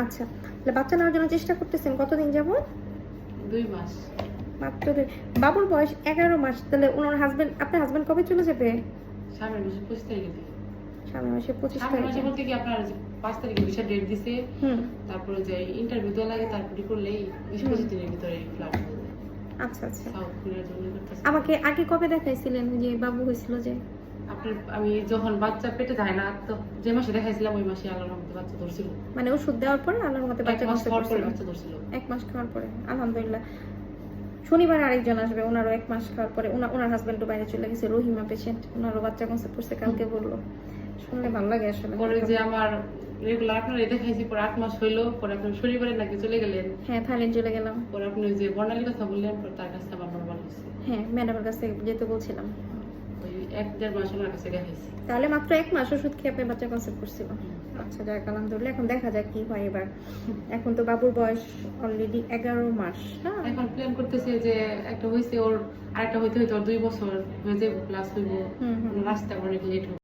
আচ্ছা, তাহলে বাচ্চা নেওয়ার জন্য চেষ্টা করতেছেন কতদিন যাবত? 2 মাস। মাত্র বাবুর বয়স 11 মাস। তাহলে ওনার হাজবেন্ড, আপনার হাজবেন্ড কবে চলে যাবে? সামনের মাসে 25 তারিখে দিবে। সামনের মাসে 25 সামনের মাসে তারিখে। বলতে কি আপনার 5 তারিখে ভিসা ডেট দিছে। তারপরে যে ইন্টারভিউ দেওয়া লাগে তারপরে করলেই 20-25 দিনের ভিতরে ফ্লাইট হয়ে যায়। আচ্ছা আচ্ছা। সাউথ কোরিয়ার জন্য করতেছে। আমাকে আগে কবে দেখাইছিলেন যে বাবু হয়েছিল যে? আমি যখন বাচ্চা পেটে যায় না তো যে মাসে দেখাইছিলাম ওই মাসে আল্লাহর রহমতে বাচ্চা ধরছিল। মানে ওষুধ দেওয়ার পরে আল্লাহর মতে বাচ্চা কনসেপ্ট করছিল। বাচ্চা ধরছিল 1 মাস খাওয়ার পরে আলহামদুলিল্লাহ। শনিবার আরেকজন আসবে, ওনারও 1 মাস খাওয়ার পরে ওনার হাজবেন্ডও বাইরে চলে গেছে, রহিমা পেশেন্ট, ওনারও বাচ্চা কনসেপ্ট করছে, কালকে বললো। শুনলে ভালো লাগে আসলে। পরে যে আমার রেগুলার আপনার দেখাইছি পরে 8 মাস হইলো, পরে আপনি শনিবারে নাকি চলে গেলেন। হ্যাঁ, থাইল্যান্ড চলে গেলাম। পরে আপনি যে বর্ণালীর কথা বললেন পরে তার কাছে আমার নরমাল হয়েছে। হ্যাঁ, ম্যাডামের কাছে যেতে বলছিলাম। ওই 1-1.5 মাস ওনার কাছে দেখাইছি। তাহলে মাত্র 1 মাস ওষুধ খেয়ে আপনি বাচ্চা কনসেপ্ট করছিল। আচ্ছা, যাক আলহামদুলিল্লাহ। এখন দেখা যাক কি হয় এবার। এখন তো বাবুর বয়স অলরেডি 11 মাস। হ্যাঁ, এখন প্ল্যান করতেছে যে একটা হয়েছে ওর আরেকটা হইতে হইতে ওর 2 বছর হয়ে যাবে প্লাস হইব। রাস্তা অনেক লেট হবে।